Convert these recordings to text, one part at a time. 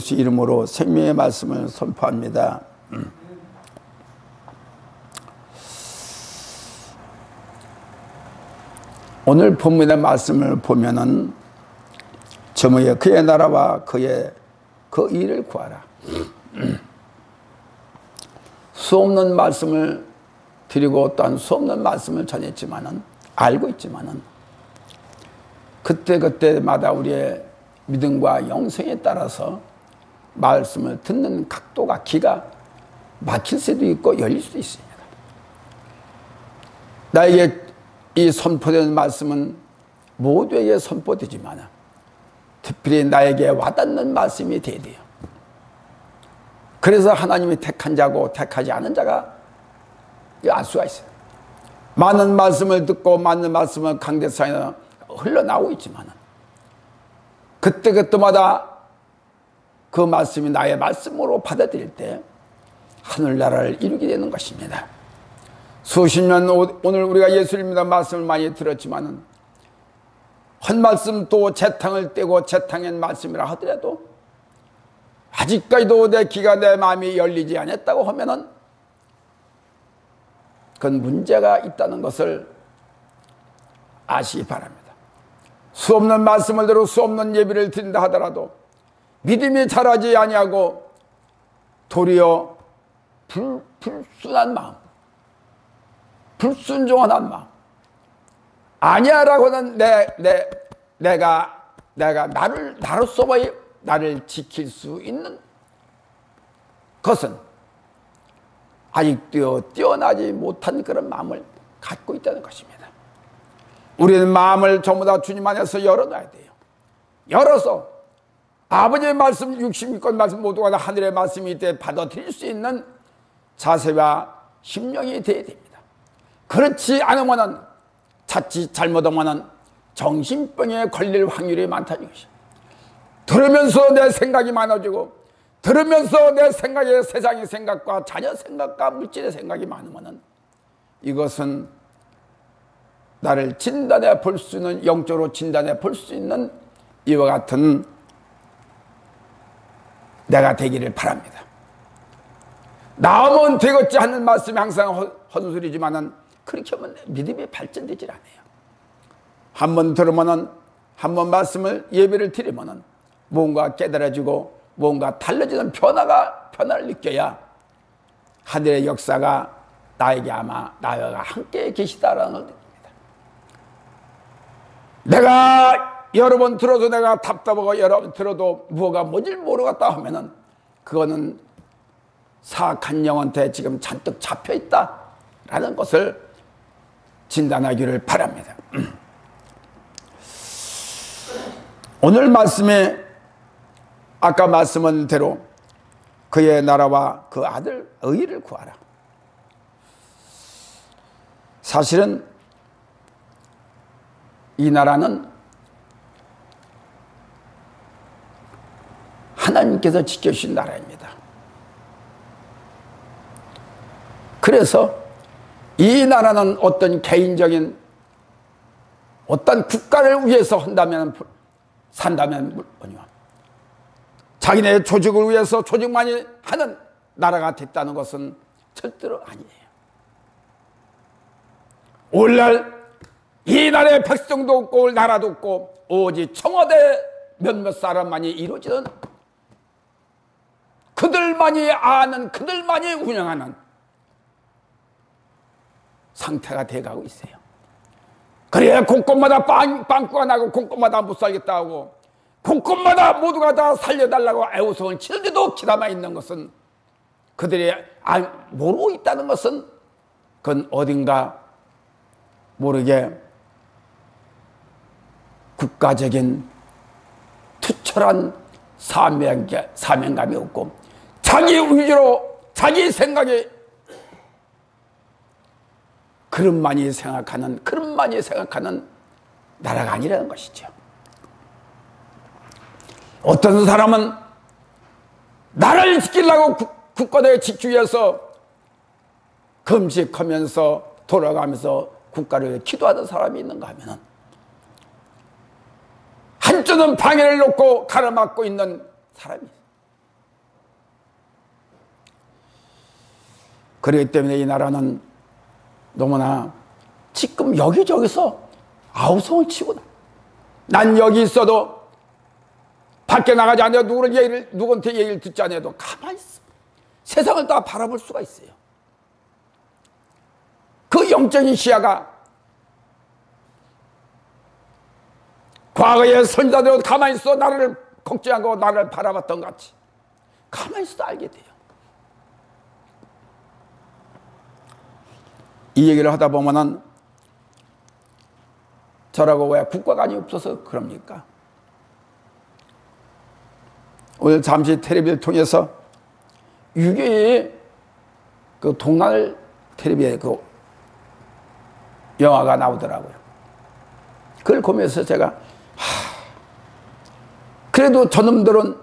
예수 이름으로 생명의 말씀을 선포합니다. 오늘 본문의 말씀을 보면은 제목에 그의 나라와 그의 그 일을 구하라. 수없는 말씀을 드리고 또한 수없는 말씀을 전했지만은 알고 있지만은 그때그때마다 우리의 믿음과 영성에 따라서 말씀을 듣는 각도가 기가 막힐 수도 있고 열릴 수도 있습니다. 나에게 이 선포되는 말씀은 모두에게 선포되지만 특별히 나에게 와닿는 말씀이 돼야 돼요. 그래서 하나님이 택한 자고 택하지 않은 자가 알 수가 있어요. 많은 말씀을 듣고 많은 말씀을 강대상에 흘러나오고 있지만 그때그때마다 그 말씀이 나의 말씀으로 받아들일 때 하늘나라를 이루게 되는 것입니다. 수십 년 오늘 우리가 예수님의 말씀을 많이 들었지만 한 말씀 또 재탕을 떼고 재탕한 말씀이라 하더라도 아직까지도 내 귀가 내 마음이 열리지 않았다고 하면은 그건 문제가 있다는 것을 아시기 바랍니다. 수없는 말씀을 들어 수없는 예배를 드린다 하더라도 믿음이 자라지 아니하고 도리어 불순한 마음, 불순종한 마음, 아니야라고는 내가 나로서의 나를 지킬 수 있는 것은 아직도 뛰어나지 못한 그런 마음을 갖고 있다는 것입니다. 우리는 마음을 전부 다 주님 안에서 열어놔야 돼요. 열어서 아버지의 말씀, 66권 말씀 모두가 다 하늘의 말씀이 때 받아들일 수 있는 자세와 심령이 되어야 됩니다. 그렇지 않으면 자칫 잘못하면 정신병에 걸릴 확률이 많다는 것이죠. 들으면서 내 생각이 많아지고 들으면서 내 생각에 세상의 생각과 자녀 생각과 물질의 생각이 많으면 이것은 나를 진단해 볼 수 있는, 영적으로 진단해 볼 수 있는 이와 같은 내가 되기를 바랍니다. 나오면 되겠지 하는 말씀이 항상 헛소리지만은 그렇게 하면 믿음이 발전되질 않아요. 한번 들으면은 한번 말씀을 예배를 드리면은 뭔가 깨달아지고 뭔가 달라지는 변화를 느껴야 하늘의 역사가 나에게 아마 나와 함께 계시다라는 걸 느낍니다. 내가 여러 번 들어도 내가 답답하고 여러 번 들어도 뭐가 뭔지 모르겠다 하면은 그거는 사악한 영한테 지금 잔뜩 잡혀 있다라는 것을 진단하기를 바랍니다. 오늘 말씀에 아까 말씀한 대로 그의 나라와 그 아들 의를 구하라. 사실은 이 나라는 하나님께서 지켜주신 나라입니다. 그래서 이 나라는 어떤 개인적인 어떤 국가를 위해서 산다면 뭐냐, 자기네 조직을 위해서 조직만이 하는 나라가 됐다는 것은 절대로 아니에요. 오늘날 이 나라의 백성도 없고 나라도 없고 오직 청와대 몇몇 사람만이 이루어지는, 그들만이 아는, 그들만이 운영하는 상태가 돼가고 있어요. 그래야 곳곳마다 빵꾸가 나고 곳곳마다 못 살겠다 하고 곳곳마다 모두가 다 살려달라고 애우성을 치는데도 기다마 있는 것은, 그들이 모르고 있다는 것은 그건 어딘가 모르게 국가적인 투철한 사명감이 없고 자기 의지로 자기 생각에 그릇만이 생각하는 나라가 아니라는 것이죠. 어떤 사람은 나라를 지키려고 국가를 지키기 위해서 금식하면서 돌아가면서 국가를 위해 기도하는 사람이 있는가 하면 한쪽은 방해를 놓고 가로막고 있는 사람이 있어요. 그렇기 때문에 이 나라는 너무나 지금 여기저기서 아우성을 치고 난 여기 있어도 밖에 나가지 않아도 누구한테 얘기를 듣지 않아도 가만히 있어. 세상을 다 바라볼 수가 있어요. 그 영적인 시야가 과거의 선지자들도 가만히 있어 나를 걱정하고 나를 바라봤던 것 같이 가만히 있어도 알게 돼요. 이 얘기를 하다 보면은 저라고 왜 국가관이 없어서 그럽니까? 오늘 잠시 텔레비를 통해서 유교의 그 동날 텔레비에 그 영화가 나오더라고요. 그걸 보면서 제가 그래도 저놈들은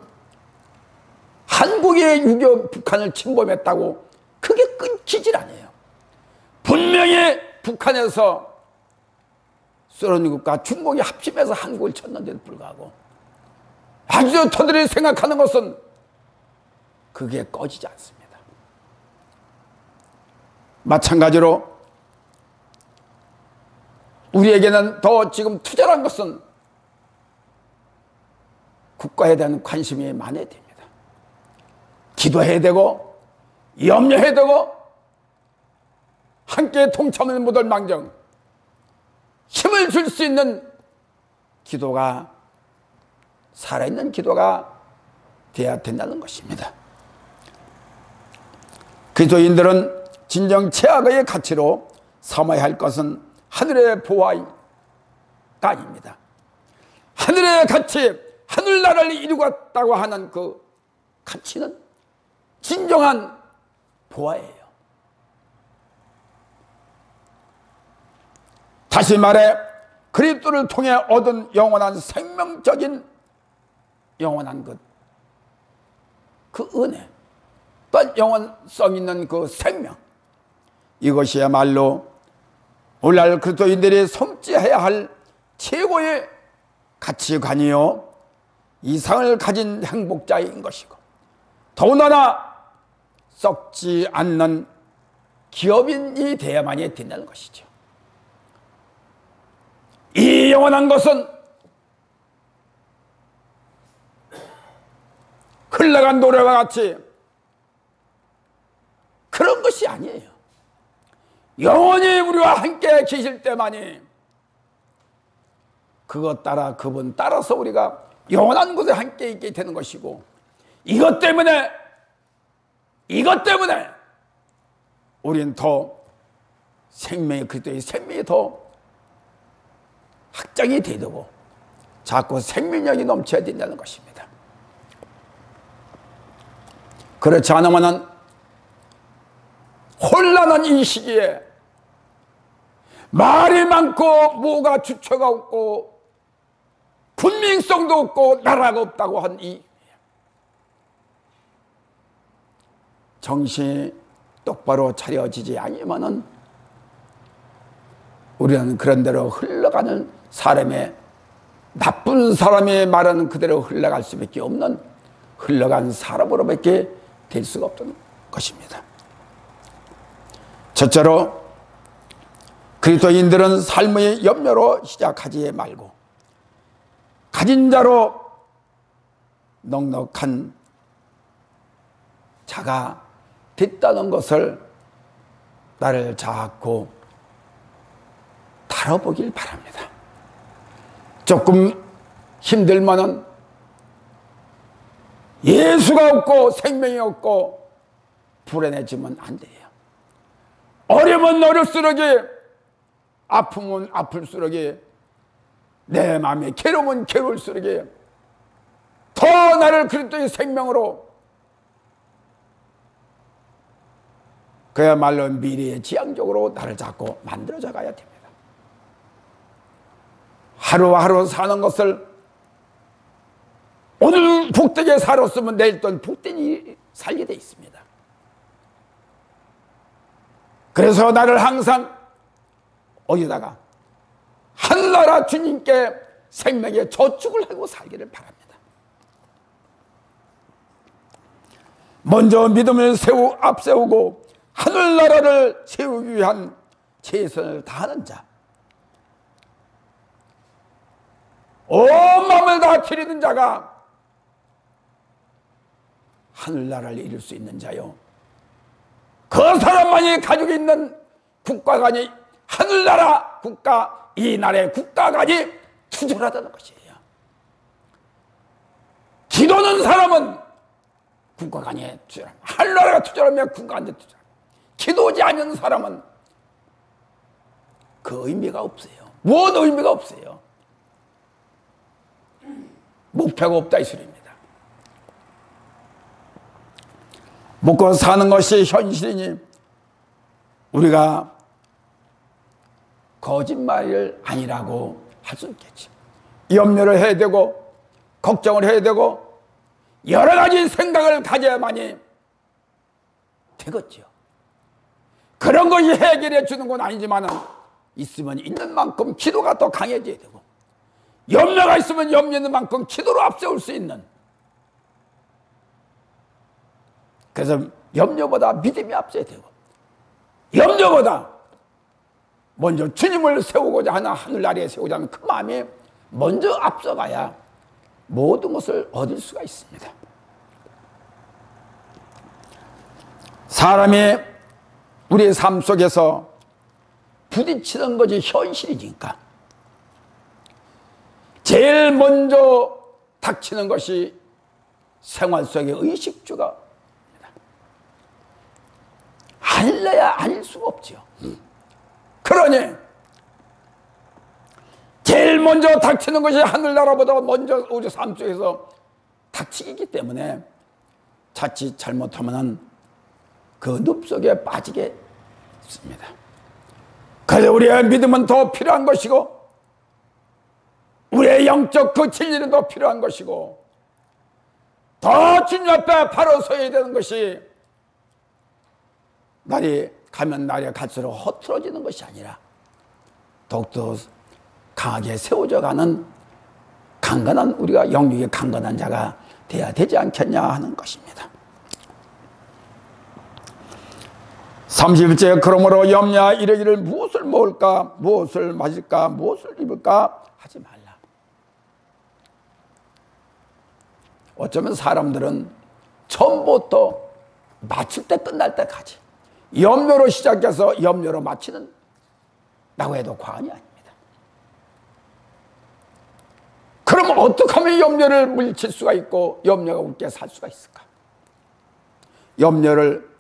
한국의 유교 북한을 침범했다고 그게 끊기질 않아요. 분명히 북한에서 소련국과 중국이 합심해서 한국을 쳤는데도 불구하고 아주 저들이 생각하는 것은 그게 꺼지지 않습니다. 마찬가지로 우리에게는 더 지금 투자란 것은 국가에 대한 관심이 많아야 됩니다. 기도해야 되고 염려해야 되고 함께 동참을 못할 망정 힘을 줄 수 있는 기도가 살아있는 기도가 되어야 된다는 것입니다. 그리스도인들은 진정 최악의 가치로 삼아야 할 것은 하늘의 보화가 아닙니다. 하늘의 가치, 하늘나라를 이루었다고 하는 그 가치는 진정한 보화예요. 다시 말해 그리스도를 통해 얻은 영원한 생명적인 영원한 그 은혜 또한 영원성 있는 그 생명, 이것이야말로 오늘날 그리스도인들이 섬지해야 할 최고의 가치관이요 이상을 가진 행복자인 것이고 더군다나 썩지 않는 기업인이 되어야만이 된다는 것이죠. 이 영원한 것은 흘러간 노래와 같이 그런 것이 아니에요. 영원히 우리와 함께 계실 때만이 그것 따라 그분 따라서 우리가 영원한 곳에 함께 있게 되는 것이고 이것 때문에 우리는 더 생명의 그리스도의 생명이 더 확장이 되고 자꾸 생명력이 넘쳐야 된다는 것입니다. 그렇지 않으면 혼란한 이 시기에 말이 많고 뭐가 주체가 없고 분명성도 없고 나라가 없다고 한 이 정신이 똑바로 차려지지 않으면은 우리는 그런 대로 흘러가는 사람의 나쁜 사람의 말은 그대로 흘러갈 수밖에 없는 흘러간 사람으로밖에 될 수가 없던 것입니다. 첫째로 그리스도인들은 삶의 염려로 시작하지 말고 가진 자로 넉넉한 자가 됐다는 것을 나를 자꾸 다뤄보길 바랍니다. 조금 힘들면은 예수가 없고 생명이 없고 불안해지면 안 돼요. 어려면 어릴수록 아프면 아플수록 내 마음에 괴로우면 괴로울수록 더 나를 그리스도의 생명으로 그야말로 미래의 지향적으로 나를 자꾸 만들어져 가야 됩니다. 하루하루 사는 것을 오늘 복되게 살았으면 내일 또 복되게 살게 돼 있습니다. 그래서 나를 항상 어디다가 한나라 주님께 생명의 저축을 하고 살기를 바랍니다. 먼저 믿음을 앞세우고 하늘나라를 세우기 위한 최선을 다하는 자, 온 마음을 다 드리는 자가 하늘나라를 이룰 수 있는 자요, 그 사람만이 가지고 있는 국가관이 하늘나라 국가, 이 나라의 국가관이 투철하다는 것이에요. 기도는 사람은 국가관이 투철합니다. 하늘나라가 투철하면 국가관이 투철합니다. 기도하지 않는 사람은 그 의미가 없어요. 무엇 의미가 없어요. 목표가 없다 이 소리입니다. 먹고 사는 것이 현실이니 우리가 거짓말을 아니라고 할 수 있겠지. 염려를 해야 되고 걱정을 해야 되고 여러 가지 생각을 가져야만이 되겠죠. 그런 것이 해결해 주는 건 아니지만 있으면 있는 만큼 기도가 더 강해져야 되고, 염려가 있으면 염려 있는 만큼 기도로 앞세울 수 있는, 그래서 염려보다 믿음이 앞서야 되고, 염려보다 먼저 주님을 세우고자 하는, 하늘나라에 세우고자 하는 그 마음이 먼저 앞서가야 모든 것을 얻을 수가 있습니다. 사람이 우리의 삶 속에서 부딪히는 것이 현실이니까 제일 먼저 닥치는 것이 생활 속의 의식주가 아닐래야 아닐 수가 없죠. 그러니 제일 먼저 닥치는 것이 하늘나라보다 먼저 우리 삶 속에서 닥치기 때문에 자칫 잘못하면 그 늪속에 빠지게 됩니다. 그래서 우리의 믿음은 더 필요한 것이고, 우리의 영적 그 진리는 더 필요한 것이고, 더 주님 앞에 바로 서야 되는 것이 날이 가면 날이 갈수록 허투러지는 것이 아니라 더욱더 강하게 세워져 가는 강건한, 우리가 영육의 강건한 자가 돼야 되지 않겠냐 하는 것입니다. 30일째 그러므로 염려하 이르기를 무엇을 먹을까, 무엇을 마실까, 무엇을 입을까 하지 말라. 어쩌면 사람들은 처음부터 마칠 때 끝날 때까지 염려로 시작해서 염려로 마치는 라고 해도 과언이 아닙니다. 그럼 어떻게 하면 염려를 물리칠 수가 있고 염려가 없게 살 수가 있을까? 염려를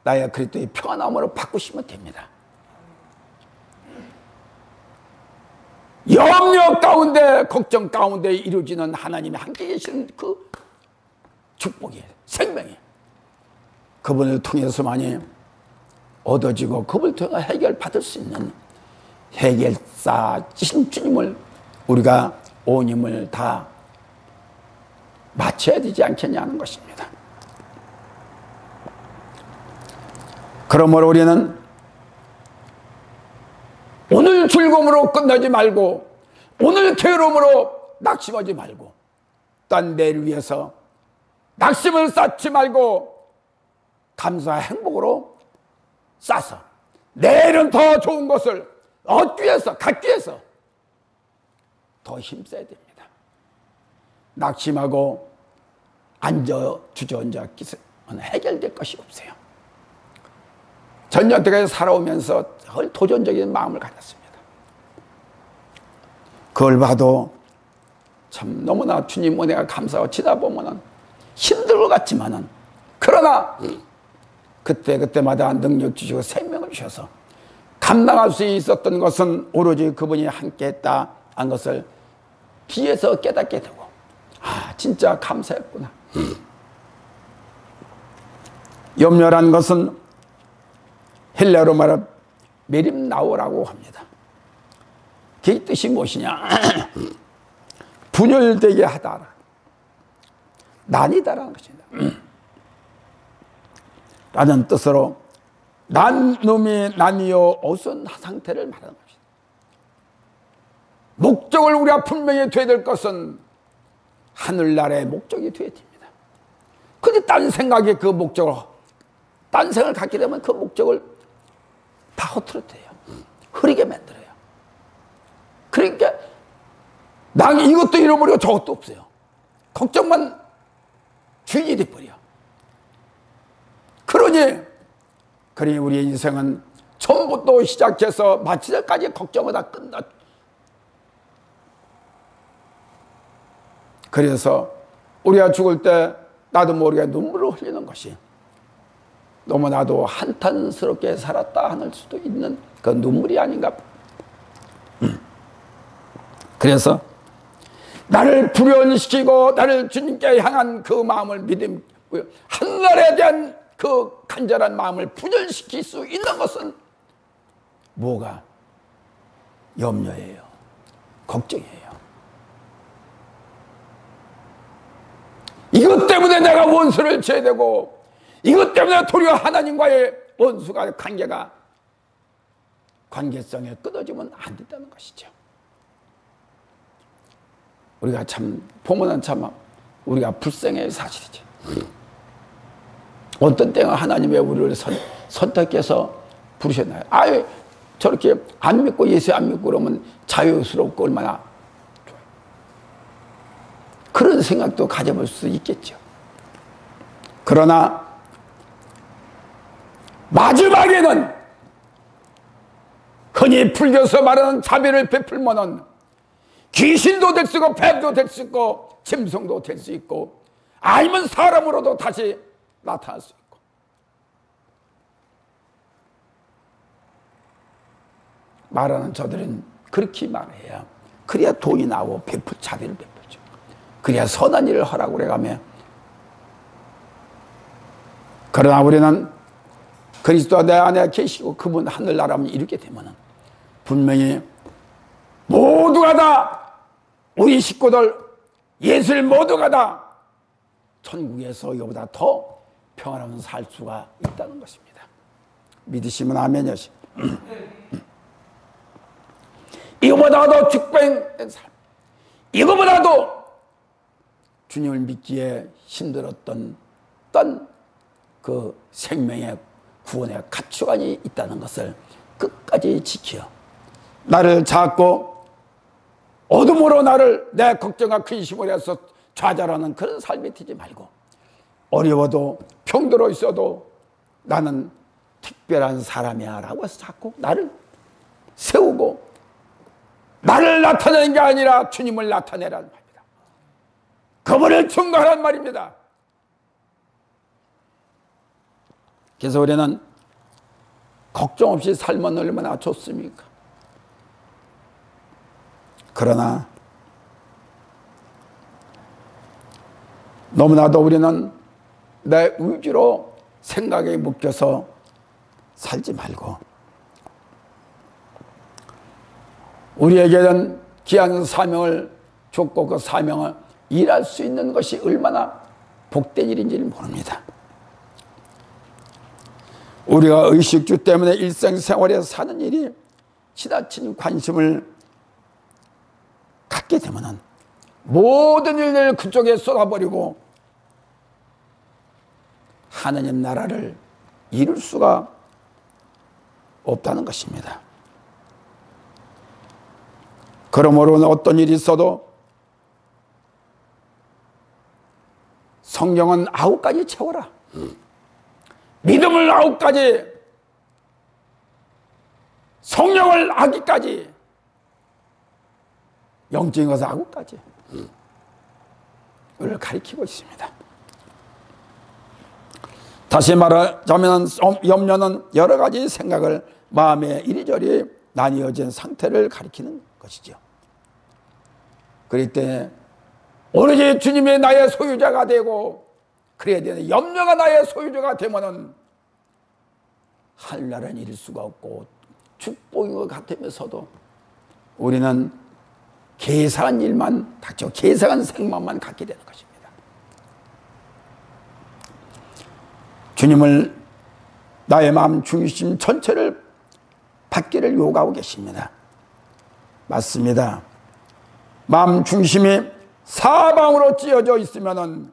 나의 그리스도의 평안함으로 바꾸시면 됩니다. 염려 가운데, 걱정 가운데 이루어지는 하나님이 함께 계시는 그 축복이에요. 생명이에요. 그분을 통해서만이 얻어지고 그분을 통해 해결받을 수 있는 해결사이신 주님을 우리가 온 힘을 다 맞춰야 되지 않겠냐는 것입니다. 그러므로 우리는 오늘 즐거움으로 끝나지 말고, 오늘 괴로움으로 낙심하지 말고, 딴 내일 위해서 낙심을 쌓지 말고 감사와 행복으로 쌓아서 내일은 더 좋은 것을 얻기 위해서, 갖기 위해서 더 힘써야 됩니다. 낙심하고 주저앉아 해결될 것이 없어요. 전 여태까지 살아오면서 도전적인 마음을 가졌습니다. 그걸 봐도 참 너무나 주님 은혜가 감사하고 지다 보면은 힘들 것 같지만은, 그러나 그때마다 능력 주시고 생명을 주셔서 감당할 수 있었던 것은 오로지 그분이 함께 했다 한 것을 뒤에서 깨닫게 되고, 아 진짜 감사했구나. 염려란 것은 헬라어로 말하면 메림나오라고 합니다. 그 뜻이 무엇이냐? 분열되게 하다, 나뉘다라는 것입니다. 라는 뜻으로 나눔이 나뉘어 어두운 상태를 말하는 것입니다. 목적을 우리가 분명히 돼야 될 것은 하늘나라의 목적이 되어야 됩니다. 근데 딴 생각에 그 목적을 딴 생각을 갖게 되면 그 목적을 다 흐트러뜨려요. 흐리게 만들어요. 그러니까 난 이것도 잃어버리고 저것도 없어요. 걱정만 주인이 돼버려. 그러니 우리의 인생은 처음부터 시작해서 마칠 때까지 걱정하다 끝나. 그래서 우리가 죽을 때 나도 모르게 눈물을 흘리는 것이 너무나도 한탄스럽게 살았다 하는 수도 있는 그 눈물이 아닌가. 그래서 나를 불연시키고 나를 주님께 향한 그 마음을 믿음, 하늘에 대한 그 간절한 마음을 분열시킬 수 있는 것은 뭐가? 염려예요. 걱정이에요. 이것 때문에 내가 원수를 져야 되고, 이것 때문에 도리어 하나님과의 원수가 관계성에 끊어지면 안 된다는 것이죠. 우리가 참 보면은 참 우리가 불쌍해의 사실이죠. 어떤 때가 하나님의 우리를 선택해서 부르셨나요? 아예 저렇게 안 믿고 예수 안 믿고 그러면 자유스럽고 얼마나 좋아요. 그런 생각도 가져볼 수 있겠죠. 그러나 마지막에는 흔히 불교에서 말하는 자비를 베풀면은 귀신도 될 수 있고 뱀도 될 수 있고 짐승도 될 수 있고 아니면 사람으로도 다시 나타날 수 있고, 말하는 저들은 그렇게 말해야 그래야 돈이 나오고 자비를 베풀죠. 그래야 선한 일을 하라고 그래가며. 그러나 우리는 그리스도가 내 안에 계시고 그분 하늘나라를 이루게 되면 분명히 모두가 다 우리 식구들 예술 모두가 다 천국에서 이거보다 더 평안하면 살 수가 있다는 것입니다. 믿으시면 아멘이시. 이거보다도 축복된 삶, 이거보다도 주님을 믿기에 힘들었던 그 생명의 구원의 가치관이 있다는 것을 끝까지 지켜 나를 잡고 어둠으로 나를 내 걱정과 근심을 해서 좌절하는 그런 삶이 되지 말고, 어려워도 병들어 있어도 나는 특별한 사람이야 라고 해서 자꾸 나를 세우고 나를 나타내는 게 아니라 주님을 나타내라는 말입니다. 그분을 증거하라는 말입니다. 그래서 우리는 걱정 없이 살면 얼마나 좋습니까? 그러나 너무나도 우리는 내 의지로 생각에 묶여서 살지 말고 우리에게는 귀한 사명을 줬고 그 사명을 일할 수 있는 것이 얼마나 복된 일인지를 모릅니다. 우리가 의식주 때문에 일생생활에 사는 일이 지나친 관심을 갖게 되면 모든 일을 그쪽에 쏟아버리고 하나님 나라를 이룰 수가 없다는 것입니다. 그러므로 어떤 일이 있어도 성경은 9가지 채워라. 믿음을 9가지, 성령을 9가지, 영적인 것을 9가지 를 가리키고 있습니다. 다시 말하자면 염려는 여러 가지 생각을 마음에 이리저리 나뉘어진 상태를 가리키는 것이죠. 그럴 때 오로지 주님이 나의 소유자가 되고 그래야 되는 염려가 나의 소유자가 되면은 하늘나라는 이룰 수가 없고 축복인 것 같으면서도 우리는 계산한 일만 닥쳐 계산한 생각만 갖게 되는 것입니다. 주님을 나의 마음 중심 전체를 받기를 요구하고 계십니다. 맞습니다. 마음 중심이 사방으로 찢어져 있으면은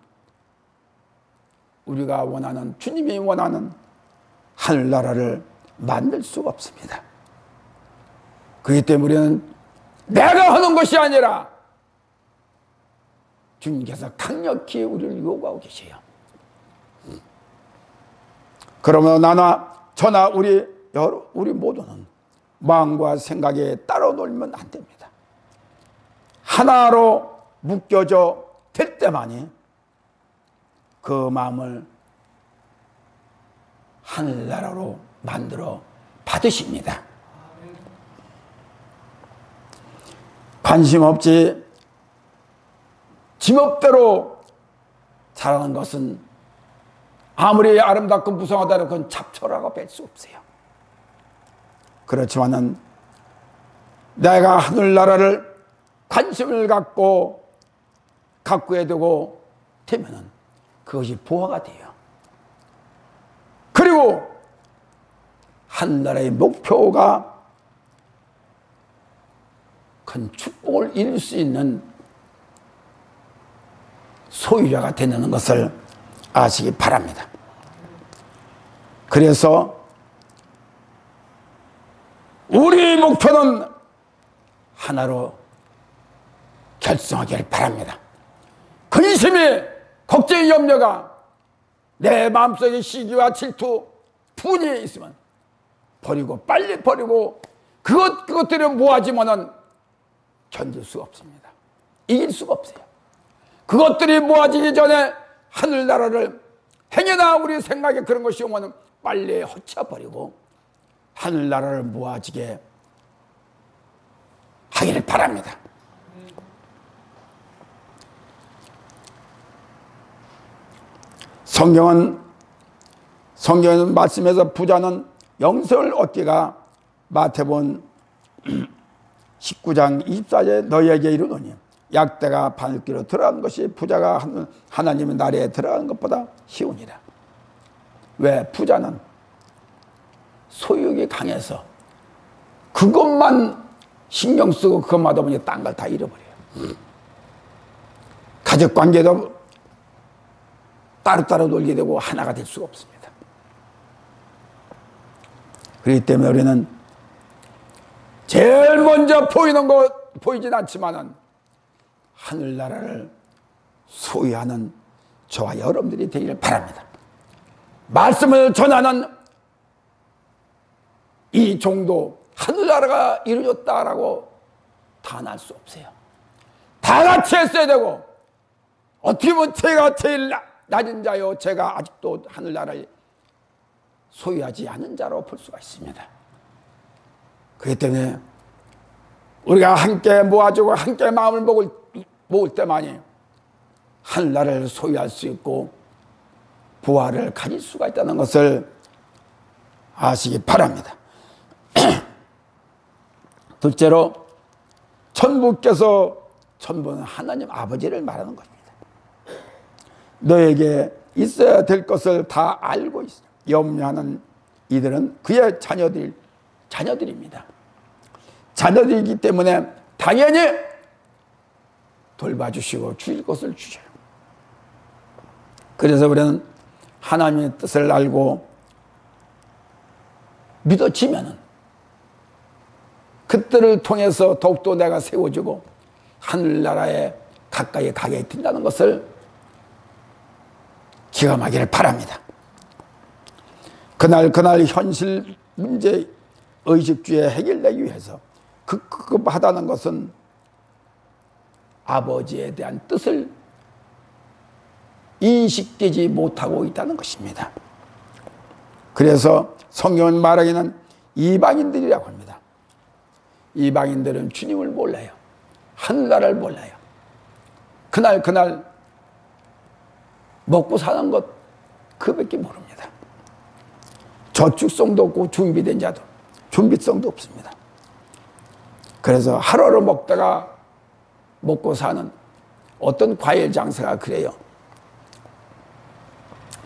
우리가 원하는, 주님이 원하는 하늘나라를 만들 수가 없습니다. 그렇기 때문에 우리는 내가 하는 것이 아니라 주님께서 강력히 우리를 요구하고 계세요. 그러면 나나 저나 우리 모두는 마음과 생각에 따로 놀면 안 됩니다. 하나로 묶여져 될 때만이 그 마음을 하늘나라로 만들어 받으십니다. 관심 없이 지멋대로 자라는 것은 아무리 아름답고 무성하다는 그건 잡초라고 뺄 수 없어요. 그렇지만은 내가 하늘나라를 관심을 갖고 가꾸게 되고 되면은 그것이 보화가 돼요. 그리고 하늘나라의 목표가 큰 축복을 이룰 수 있는 소유자가 되는 것을 아시기 바랍니다. 그래서 우리 목표는 하나로 결정하기를 바랍니다. 근심이, 걱정이, 염려가 내 마음속에 시기와 질투, 분이 있으면 버리고, 빨리 버리고, 그것들을 모아지면은 견딜 수가 없습니다. 이길 수가 없어요. 그것들이 모아지기 전에 하늘나라를 행여나 우리 생각에 그런 것이 오면 빨리 헛쳐버리고 하늘나라를 모아지게 하기를 바랍니다. 성경은 말씀에서 부자는 영생을 얻기가 마태복음 19장 24절에 너희에게 이르노니 약대가 바늘귀로 들어가는 것이 부자가 하나님의 나라에 들어가는 것보다 쉬우니라. 왜? 부자는 소유욕이 강해서 그것만 신경 쓰고 그것만 하다 보니 딴 걸 다 잃어버려요. 가족관계도 따로따로 놀게 되고 하나가 될 수가 없습니다. 그렇기 때문에 우리는 제일 먼저 보이진 않지만은 하늘나라를 소유하는 저와 여러분들이 되기를 바랍니다. 말씀을 전하는 이 종도 하늘나라가 이루어졌다라고 단할 수 없어요. 다 같이 했어야 되고, 어떻게 보면 제가 제일 낮은 자요, 제가 아직도 하늘나라를 소유하지 않은 자로 볼 수가 있습니다. 그렇기 때문에 우리가 함께 모아주고 함께 마음을 모을 때만이 하늘나라를 소유할 수 있고 부활을 가질 수가 있다는 것을 아시기 바랍니다. 둘째로 천부께서, 천부는 하나님 아버지를 말하는 것입니다. 너에게 있어야 될 것을 다 알고 있어 염려하는 이들은 그의 자녀들입니다. 자녀들이기 때문에 당연히 돌봐주시고 주실 것을 주셔요. 그래서 우리는 하나님의 뜻을 알고 믿어지면은 그들을 통해서 더욱더 내가 세워지고 하늘나라에 가까이 가게 된다는 것을 기감하기를 바랍니다. 그날 현실 문제 의식주의 해결되기 위해서 급급하다는 것은 아버지에 대한 뜻을 인식되지 못하고 있다는 것입니다. 그래서 성경은 말하기는 이방인들이라고 합니다. 이방인들은 주님을 몰라요. 하늘나라를 몰라요. 그날 먹고 사는 것 그밖에 모릅니다. 저축성도 없고 준비성도 없습니다. 그래서 하루하루 먹고 사는 어떤 과일 장사가 그래요.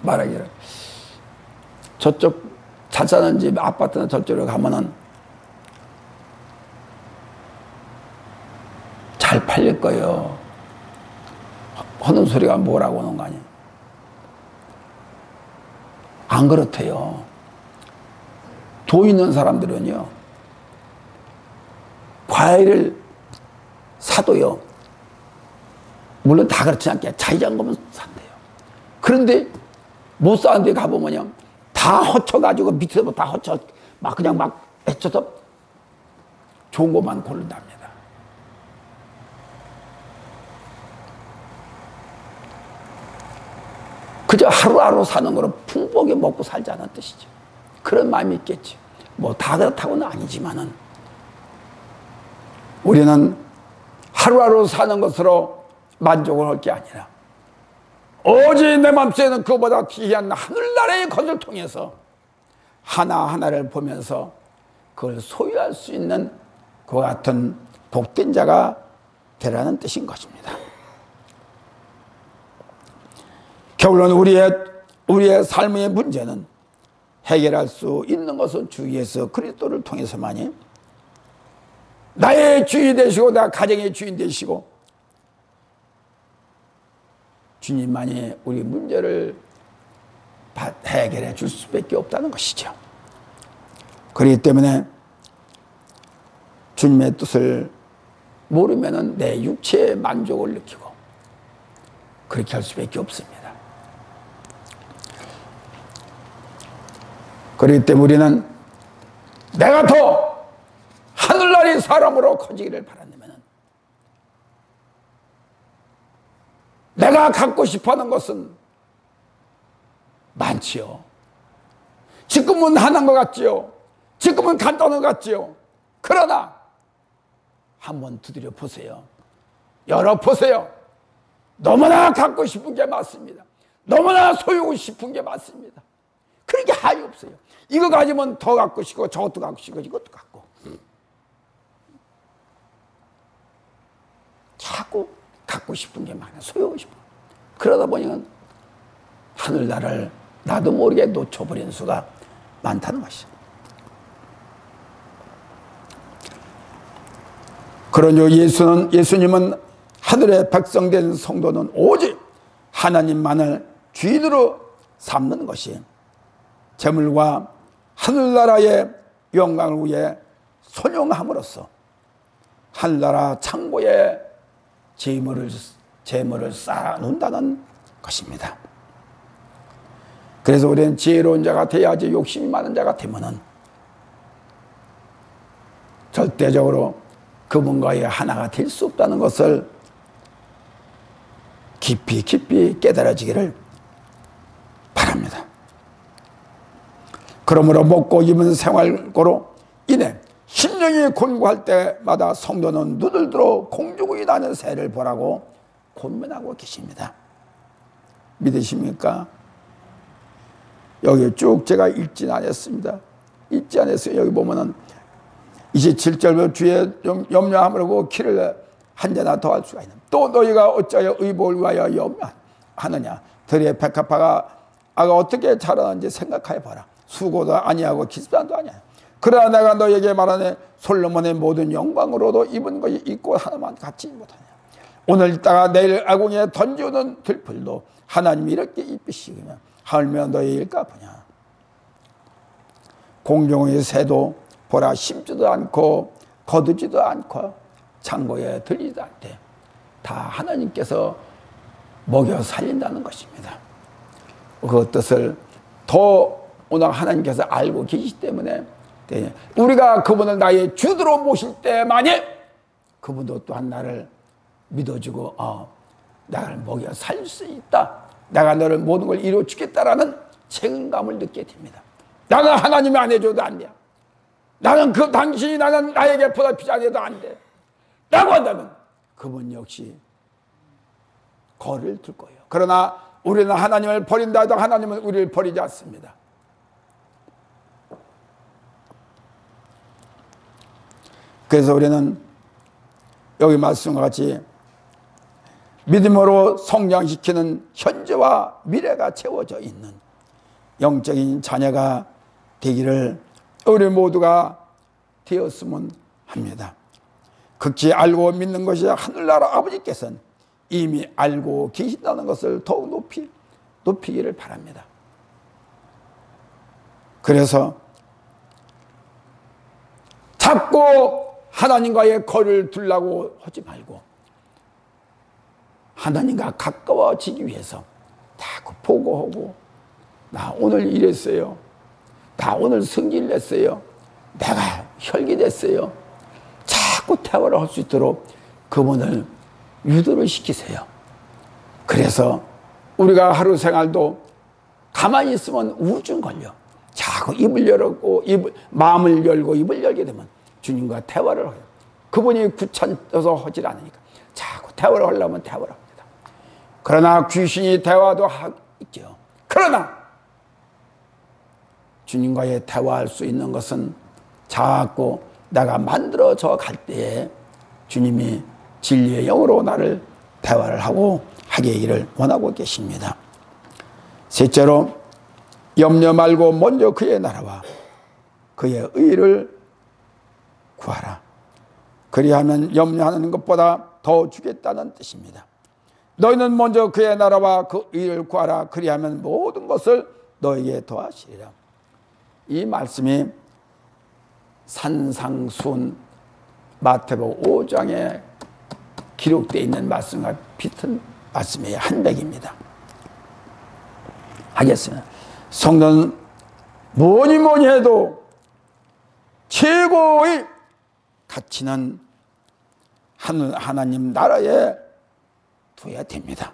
말하기를 저쪽 잘 사는 집 아파트나 저쪽으로 가면은 잘 팔릴 거예요. 하는 소리가 뭐라고 하는 거 아니에요. 안 그렇대요. 돈 있는 사람들은요, 과일을 사도요, 물론 다 그렇지 않게 자기장금은 산대요. 그런데 못 사는 데 가보면요, 다 허쳐가지고 밑에서 다 허쳐, 막 그냥 막 헤쳐서 좋은 것만 고른답니다. 그저 하루하루 사는 거로 풍부하게 먹고 살자는 뜻이죠. 그런 마음이 있겠죠. 뭐 다 그렇다고는 아니지만은 우리는 하루하루 사는 것으로 만족을 할 게 아니라 오직 내 마음속에는 그보다 귀한 하늘나라의 것을 통해서 하나하나를 보면서 그걸 소유할 수 있는 그와 같은 복된 자가 되라는 뜻인 것입니다. 결론 우리의 삶의 문제는 해결할 수 있는 것은 주 예수 그리스도를 통해서만이, 나의 주인 되시고 나 가정의 주인 되시고 주님만이 우리 문제를 해결해 줄 수밖에 없다는 것이죠. 그렇기 때문에 주님의 뜻을 모르면은 내 육체의 만족을 느끼고 그렇게 할 수밖에 없습니다. 그렇기 때문에 우리는 내가 더 하늘나라의 사람으로 커지기를 바란다면 내가 갖고 싶어하는 것은 많지요. 지금은 하는 것 같지요. 지금은 간단한 것 같지요. 그러나 한번 두드려 보세요. 열어보세요. 너무나 갖고 싶은 게 많습니다. 너무나 소유하고 싶은 게 많습니다. 그런 게 하이 없어요. 이거 가지면 더 갖고 싶고 저것도 갖고 싶고 이것도 갖고 자꾸 갖고 싶은 게 많아. 소유하고 싶어. 그러다 보니까 하늘나라를 나도 모르게 놓쳐버리는 수가 많다는 것이죠. 그러니 예수님은 하늘의 백성된 성도는 오직 하나님만을 주인으로 삼는 것이 재물과 하늘나라의 영광을 위해 선용함으로써 하늘나라 창고에 재물을 쌓아놓는다는 것입니다. 그래서 우리는 지혜로운 자가 돼야지 욕심이 많은 자가 되면은 절대적으로 그분과의 하나가 될 수 없다는 것을 깊이 깨달아지기를 바랍니다. 그러므로 먹고 입은 생활고로 인해 심령이 곤고할 때마다 성도는 눈을 들어 공중의 나는 새를 보라고 권면하고 계십니다. 믿으십니까? 여기 쭉 제가 읽진 않았습니다. 읽지 않았어요. 여기 보면은 27절부터 주의 염려함으로 키를 한 자나 더 할 수가 있는. 또 너희가 어찌하여 의복을 위하여 염려하느냐. 들의 백합화가 어떻게 자라는지 생각해 봐라. 수고도 아니하고 기습도 아니야. 그러나 내가 너에게 말하네 솔로몬의 모든 영광으로도 입은 것이 있고 하나만 갖지 못하냐. 오늘 있다가 내일 아궁이에 던져오는 들풀도 하나님이 이렇게 입히시면 하물며 너의 일까 보냐. 공중의 새도 보라 심지도 않고 거두지도 않고 창고에 들리지도 않대. 다 하나님께서 먹여 살린다는 것입니다. 그 뜻을 더 오늘 하나님께서 알고 계시기 때문에 우리가 그분을 나의 주도로 모실 때만이 그분도 또한 나를 믿어주고 나를 먹여 살릴 수 있다. 내가 너를 모든 걸 이루어 주겠다라는 책임감을 느끼게 됩니다. 나는 하나님이 안 해줘도 안 돼. 나는 당신이 나에게 보답하지 않아도 안 돼. 라고 한다면 그분 역시 거리를 둘 거예요. 그러나 우리는 하나님을 버린다 해도 하나님은 우리를 버리지 않습니다. 그래서 우리는 여기 말씀과 같이 믿음으로 성장시키는 현재와 미래가 채워져 있는 영적인 자녀가 되기를 우리 모두가 되었으면 합니다. 극히 알고 믿는 것이 하늘나라 아버지께서는 이미 알고 계신다는 것을 더욱 높이기를 바랍니다. 그래서 자꾸 하나님과의 거리를 두려고 하지 말고 하나님과 가까워지기 위해서 자꾸 보고하고, 나 오늘 이랬어요, 나 오늘 성질 냈어요, 내가 혈기됐어요, 자꾸 대화를 할 수 있도록 그분을 유도를 시키세요. 그래서 우리가 하루 생활도 가만히 있으면 우울증 걸려. 자꾸 입을 열고 마음을 열고 입을 열게 되면 주님과 대화를 해요. 그분이 귀찮아서 하질 않으니까 자꾸 대화를 하려면 대화를 합니다. 그러나 귀신이 대화도 있죠. 그러나 주님과의 대화할 수 있는 것은 자꾸 내가 만들어져 갈 때에 주님이 진리의 영으로 나를 대화를 하고 하게 일을 원하고 계십니다. 셋째로, 염려 말고 먼저 그의 나라와 그의 의를 구하라. 그리하면 염려하는 것보다 더 주겠다는 뜻입니다. 너희는 먼저 그의 나라와 그 의를 구하라. 그리하면 모든 것을 너에게 더하시리라. 이 말씀이 산상수훈 마태복음 5장에 기록되어 있는 말씀과 비슷한 말씀의 한백입니다. 하겠습니다. 성도는 뭐니 해도 최고의 가치는 하나님 나라에 둬야 됩니다.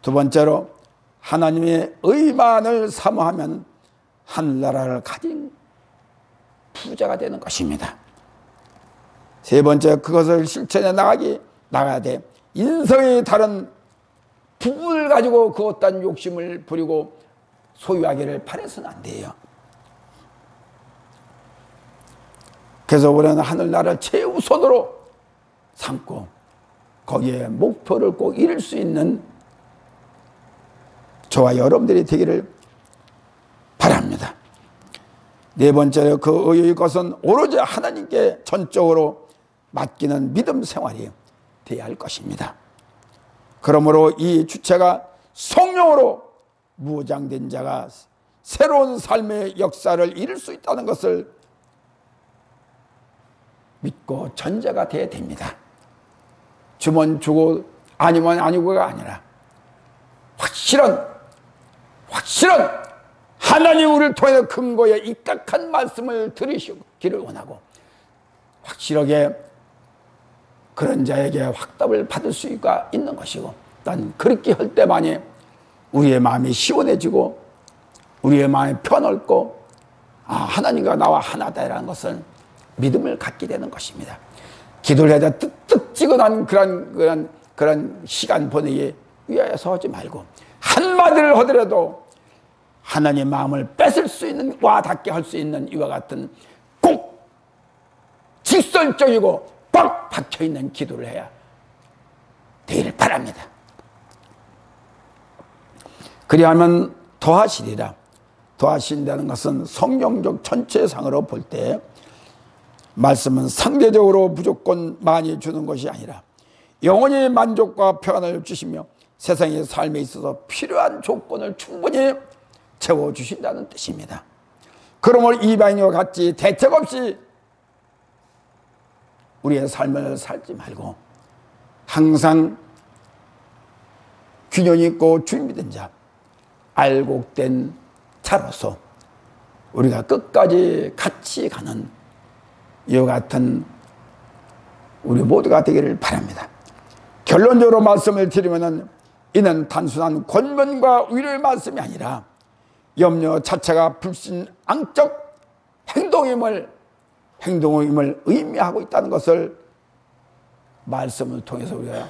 두 번째로, 하나님의 의만을 사모하면 하늘나라를 가진 부자가 되는 것입니다. 세 번째, 그것을 실천해 나가야 돼. 인성이 다른 부분을 가지고 그 어떤 욕심을 부리고 소유하기를 바라서는 안 돼요. 그래서 우리는 하늘나라를 최우선으로 삼고 거기에 목표를 꼭 이룰 수 있는 저와 여러분들이 되기를 바랍니다. 네 번째로, 그 의의 것은 오로지 하나님께 전적으로 맡기는 믿음 생활이 되어야 할 것입니다. 그러므로 이 주체가 성령으로 무장된 자가 새로운 삶의 역사를 이룰 수 있다는 것을 믿고 전제가 되어야 됩니다. 주면 주고 아니면 아니고가 아니라 확실한 하나님 우리를 통해 근거에 입각한 말씀을 들으시기를 원하고, 확실하게 그런 자에게 확답을 받을 수가 있는 것이고, 난 그렇게 할 때만이 우리의 마음이 시원해지고 우리의 마음이 편넓고, 하나님과 나와 하나다라는 것을 믿음을 갖게 되는 것입니다. 기도를 해야 뜨뜻지근한 그런 시간 보내기 위해서 하지 말고, 한마디를 하더라도 하나님의 마음을 뺏을 수 있는, 와닿게 할 수 있는 이와 같은 꼭 직설적이고 꽉 박혀있는 기도를 해야 되기를 바랍니다. 그리하면 더하시리라. 더하신다는 것은 성경적 전체상으로 볼 때 말씀은 상대적으로 무조건 많이 주는 것이 아니라 영원히 만족과 평안을 주시며 세상의 삶에 있어서 필요한 조건을 충분히 채워주신다는 뜻입니다. 그러므로 이방인과 같이 대책 없이 우리의 삶을 살지 말고 항상 균형 있고 준비된 자, 알곡된 자로서 우리가 끝까지 같이 가는 이와 같은 우리 모두가 되기를 바랍니다. 결론적으로 말씀을 드리면, 이는 단순한 권면과 위로의 말씀이 아니라 염려 자체가 불신앙적 행동임을 의미하고 있다는 것을 말씀을 통해서 우리가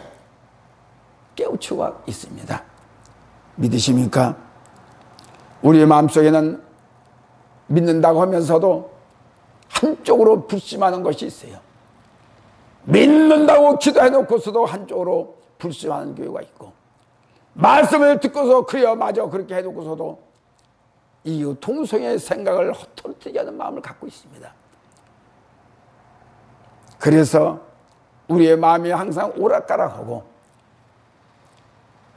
깨우치고 있습니다. 믿으십니까? 우리의 마음속에는 믿는다고 하면서도 한쪽으로 불심하는 것이 있어요. 믿는다고 기도해놓고서도 한쪽으로 불심하는 교회가 있고, 말씀을 듣고서 그래야 맞아 그렇게 해놓고서도 이 동성애의 생각을 헛털뜨게 하는 마음을 갖고 있습니다. 그래서 우리의 마음이 항상 오락가락하고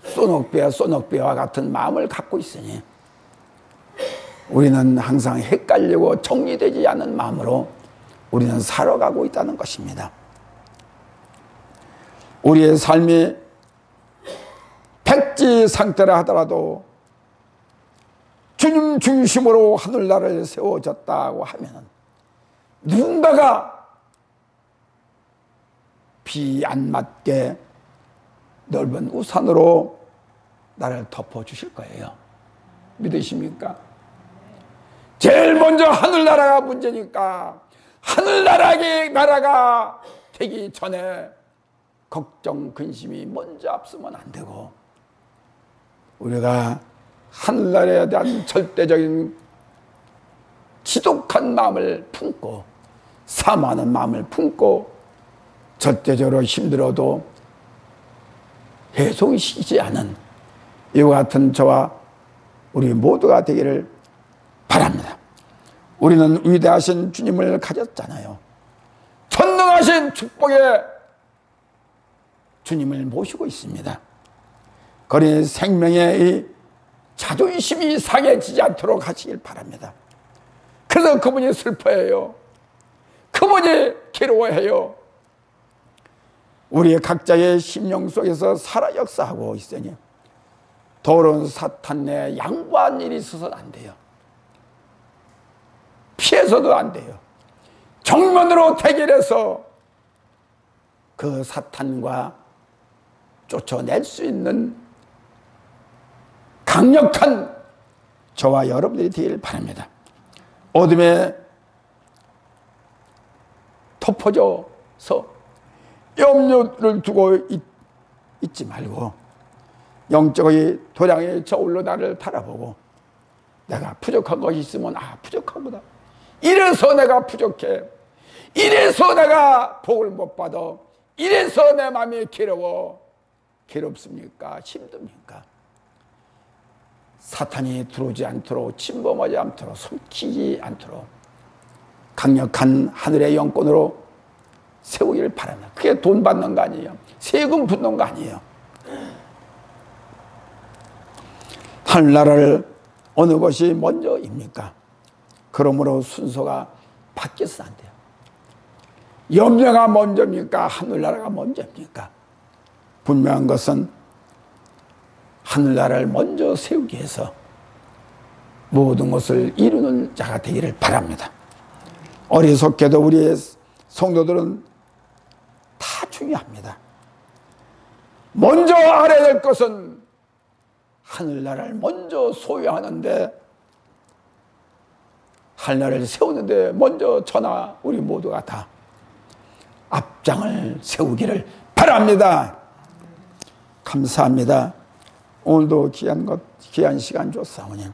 쏘넉배와 같은 마음을 갖고 있으니 우리는 항상 헷갈리고 정리되지 않는 마음으로 우리는 살아가고 있다는 것입니다. 우리의 삶이 백지 상태라 하더라도 주님 중심으로 하늘나라를 세워졌다고 하면 누군가가 비 안 맞게 넓은 우산으로 나를 덮어주실 거예요. 믿으십니까? 제일 먼저 하늘나라가 문제니까 하늘나라가 되기 전에 걱정, 근심이 먼저 앞서면 안 되고 우리가 하늘나라에 대한 절대적인 지독한 마음을 품고 사모하는 마음을 품고 절대적으로 힘들어도 해송시키지 않은 이와 같은 저와 우리 모두가 되기를 바랍니다. 우리는 위대하신 주님을 가졌잖아요. 전능하신 축복의 주님을 모시고 있습니다. 그러니 생명의 이 자존심이 상해지지 않도록 하시길 바랍니다. 그래서 그분이 슬퍼해요. 그분이 괴로워해요. 우리의 각자의 심령 속에서 살아 역사하고 있으니 더러운 사탄 내 양보한 일이 있어서는 안 돼요. 피해서도 안 돼요. 정면으로 대결해서 그 사탄과 쫓아낼 수 있는 강력한 저와 여러분들이 되길 바랍니다. 어둠에 덮어져서 염려를 두고 있지 말고 영적의 도량에 저울로 나를 바라보고 내가 부족한 것이 있으면 부족하구나. 이래서 내가 부족해. 이래서 내가 복을 못 받아. 이래서 내 마음이 괴롭습니까? 힘듭니까? 사탄이 들어오지 않도록 침범하지 않도록 숨기지 않도록 강력한 하늘의 영권으로 세우기를 바랍니다. 그게 돈 받는 거 아니에요. 세금 붓는 거 아니에요. 하늘나라를 어느 것이 먼저입니까? 그러므로 순서가 바뀌어서 안 돼요. 염려가 먼저입니까? 하늘나라가 먼저입니까? 분명한 것은 하늘나라를 먼저 세우기 위해서 모든 것을 이루는 자가 되기를 바랍니다. 어리석게도 우리의 성도들은 다 중요합니다. 먼저 알아야 될 것은 하늘나라를 먼저 소유하는데 하늘나라를 세우는데 먼저 저나 우리 모두가 다 앞장을 세우기를 바랍니다. 감사합니다. 오늘도 귀한 시간 줬사오니